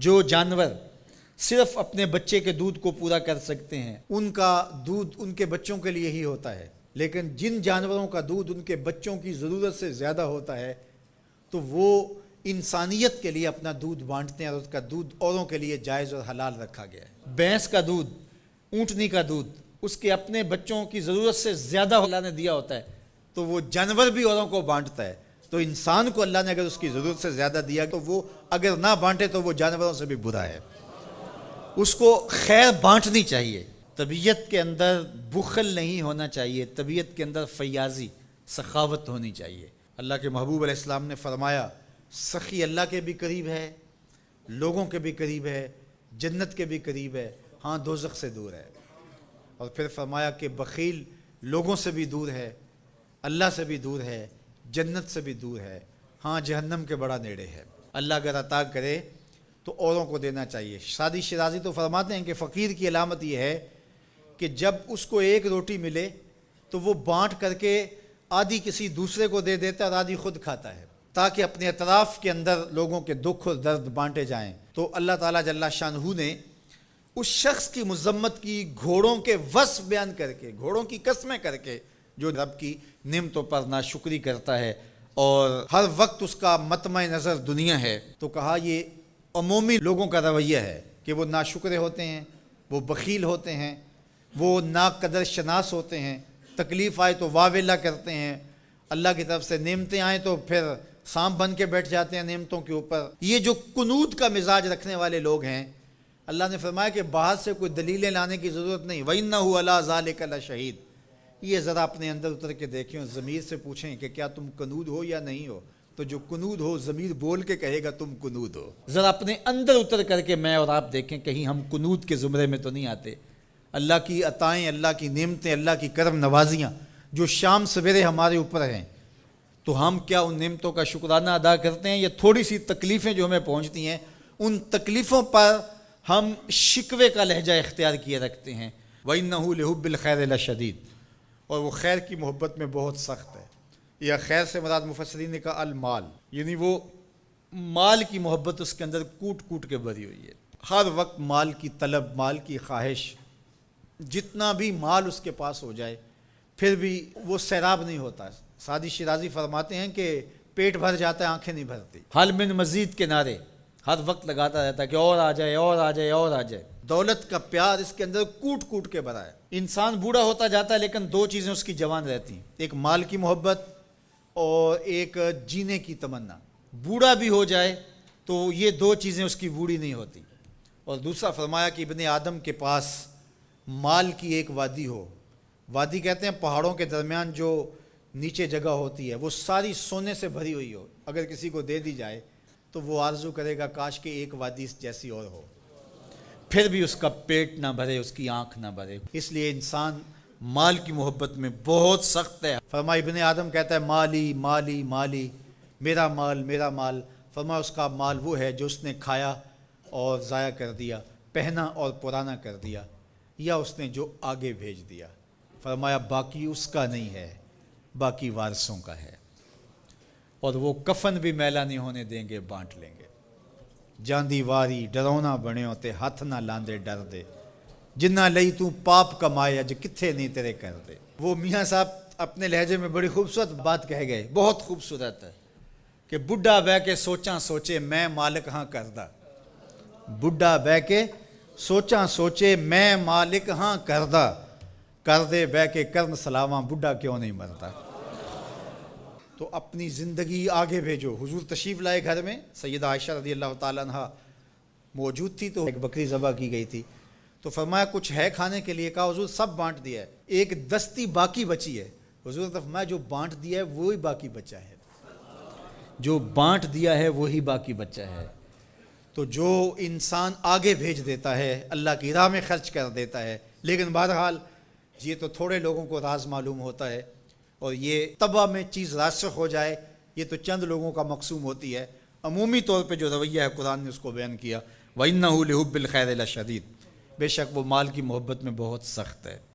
جو جانور صرف اپنے بچے کے دودھ کو پورا کر سکتے ہیں ان کا دودھ ان کے بچوں کے لیے ہی ہوتا ہے، لیکن جن جانوروں کا دودھ ان کے بچوں کی ضرورت سے زیادہ ہوتا ہے تو وہ انسانیت کے لیے اپنا دودھ بانٹتے ہیں اور اس کا دودھ اوروں کے لیے جائز اور حلال رکھا گیا ہے۔ بھینس کا دودھ، اونٹنی کا دودھ اس کے اپنے بچوں کی ضرورت سے زیادہ اللہ نے دیا ہوتا ہے تو وہ جانور بھی اوروں کو بانٹتا ہے، تو انسان کو اللہ نے اگر اس کی ضرورت سے زیادہ دیا تو وہ اگر نہ بانٹے تو وہ جانوروں سے بھی برا ہے، اس کو خیر بانٹنی چاہیے۔ طبیعت کے اندر بخل نہیں ہونا چاہیے، طبیعت کے اندر فیاضی، سخاوت ہونی چاہیے۔ اللہ کے محبوب علیہ السلام نے فرمایا سخی اللہ کے بھی قریب ہے، لوگوں کے بھی قریب ہے، جنت کے بھی قریب ہے، ہاں دوزخ سے دور ہے۔ اور پھر فرمایا کہ بخیل لوگوں سے بھی دور ہے، اللہ سے بھی دور ہے، جنت سے بھی دور ہے، ہاں جہنم کے بڑا نیڑے ہے۔ اللہ اگر عطا کرے تو اوروں کو دینا چاہیے۔ سعدی شیرازی تو فرماتے ہیں کہ فقیر کی علامت یہ ہے کہ جب اس کو ایک روٹی ملے تو وہ بانٹ کر کے آدھی کسی دوسرے کو دے دیتا ہے اور آدھی خود کھاتا ہے تاکہ اپنے اطراف کے اندر لوگوں کے دکھ اور درد بانٹے جائیں۔ تو اللہ تعالیٰ جل شانہ نے اس شخص کی مذمت کی گھوڑوں کے وصف بیان کر کے، گھوڑوں کی قسمیں کر کے جو رب کی نعمتوں پر ناشکری کرتا ہے اور ہر وقت اس کا مطمع نظر دنیا ہے، تو کہا یہ عمومی لوگوں کا رویہ ہے کہ وہ ناشکرے ہوتے ہیں، وہ بخیل ہوتے ہیں، وہ ناقدر شناس ہوتے ہیں، تکلیف آئے تو واویلا کرتے ہیں، اللہ کی طرف سے نعمتیں آئیں تو پھر سانپ بن کے بیٹھ جاتے ہیں نعمتوں کے اوپر۔ یہ جو قنوط کا مزاج رکھنے والے لوگ ہیں، اللہ نے فرمایا کہ باہر سے کوئی دلیلیں لانے کی ضرورت نہیں، وَإِنَّهُ عَلَىٰ ذَلِكَ لَشَهِيدٌ۔ یہ ذرا اپنے اندر اتر کے دیکھیں اور ضمیر سے پوچھیں کہ کیا تم قنوط ہو یا نہیں ہو، تو جو قنوط ہو ضمیر بول کے کہے گا تم قنوط ہو۔ ذرا اپنے اندر اتر کر کے میں اور آپ دیکھیں کہیں ہم قنوط کے زمرے میں تو نہیں آتے۔ اللہ کی عطائیں، اللہ کی نعمتیں، اللہ کی کرم نوازیاں جو شام سویرے ہمارے اوپر ہیں، تو ہم کیا ان نعمتوں کا شکرانہ ادا کرتے ہیں؟ یہ تھوڑی سی تکلیفیں جو ہمیں پہنچتی ہیں ان تکلیفوں پر ہم شکوے کا لہجہ اختیار کیے رکھتے ہیں۔ وَإِنَّهُ لِحُبِّ الْخَيْرِ لَشَدِيدٌ، اور وہ خیر کی محبت میں بہت سخت ہے۔ یا خیر سے مراد مفسرین نے کہا المال، یعنی وہ مال کی محبت اس کے اندر کوٹ کوٹ کے بھری ہوئی ہے، ہر وقت مال کی طلب، مال کی خواہش، جتنا بھی مال اس کے پاس ہو جائے پھر بھی وہ سیراب نہیں ہوتا۔ سعدی شیرازی فرماتے ہیں کہ پیٹ بھر جاتا ہے، آنکھیں نہیں بھرتی۔ حل من مزید کے نعرے ہر وقت لگاتا رہتا ہے کہ اور آ جائے، اور آ جائے، اور آ جائے۔ دولت کا پیار اس کے اندر کوٹ کوٹ کے بھرا ہے۔ انسان بوڑھا ہوتا جاتا ہے لیکن دو چیزیں اس کی جوان رہتی ہیں، ایک مال کی محبت اور ایک جینے کی تمنا۔ بوڑھا بھی ہو جائے تو یہ دو چیزیں اس کی بوڑھی نہیں ہوتی۔ اور دوسرا فرمایا کہ ابن آدم کے پاس مال کی ایک وادی ہو، وادی کہتے ہیں پہاڑوں کے درمیان جو نیچے جگہ ہوتی ہے، وہ ساری سونے سے بھری ہوئی ہو، اگر کسی کو دے دی جائے تو وہ آرزو کرے گا کاش کہ ایک وادی جیسی اور ہو، پھر بھی اس کا پیٹ نہ بھرے، اس کی آنکھ نہ بھرے۔ اس لیے انسان مال کی محبت میں بہت سخت ہے۔ فرمایا ابن آدم کہتا ہے مالی مالی مالی، میرا مال میرا مال۔ فرمایا اس کا مال وہ ہے جو اس نے کھایا اور ضائع کر دیا، پہنا اور پرانا کر دیا، یا اس نے جو آگے بھیج دیا۔ فرمایا باقی اس کا نہیں ہے، باقی وارثوں کا ہے، اور وہ کفن بھی میلا نہیں ہونے دیں گے، بانٹ لیں گے۔ جاندی واری ڈرونا بنے ہوتے، ہاتھ نہ لاندے ڈر دے، جنہ لئی تو پاپ کمائے اج کتھے نہیں تیرے کر دے۔ وہ میاں صاحب اپنے لہجے میں بڑی خوبصورت بات کہہ گئے، بہت خوبصورت ہے کہ بڈھا بہ کے سوچاں سوچے میں مالک ہاں کردہ، بڈھا بہ کے سوچاں سوچے میں مالک ہاں کردہ، کر دے بہ کے کرن سلاواں بڈھا کیوں نہیں مرتا۔ تو اپنی زندگی آگے بھیجو۔ حضور تشریف لائے گھر میں، سیدہ عائشہ رضی اللہ تعالیٰ عنہ موجود تھی تو ایک بکری ذبح کی گئی تھی، تو فرمایا کچھ ہے کھانے کے لیے؟ کہا حضور سب بانٹ دیا ہے، ایک دستی باقی بچی ہے۔ حضور نے فرمایا جو بانٹ دیا ہے وہی باقی بچا ہے، جو بانٹ دیا ہے وہی باقی بچا ہے۔ تو جو انسان آگے بھیج دیتا ہے، اللہ کی راہ میں خرچ کر دیتا ہے، لیکن بہرحال یہ تو تھوڑے لوگوں کو راز معلوم ہوتا ہے، اور یہ طبع میں چیز راسخ ہو جائے یہ تو چند لوگوں کا مقسوم ہوتی ہے۔ عمومی طور پہ جو رویہ ہے قرآن نے اس کو بیان کیا، وَإِنَّهُ لِحُبِّ الْخَيْرِ لَشَدِيدٌ، بے شک وہ مال کی محبت میں بہت سخت ہے۔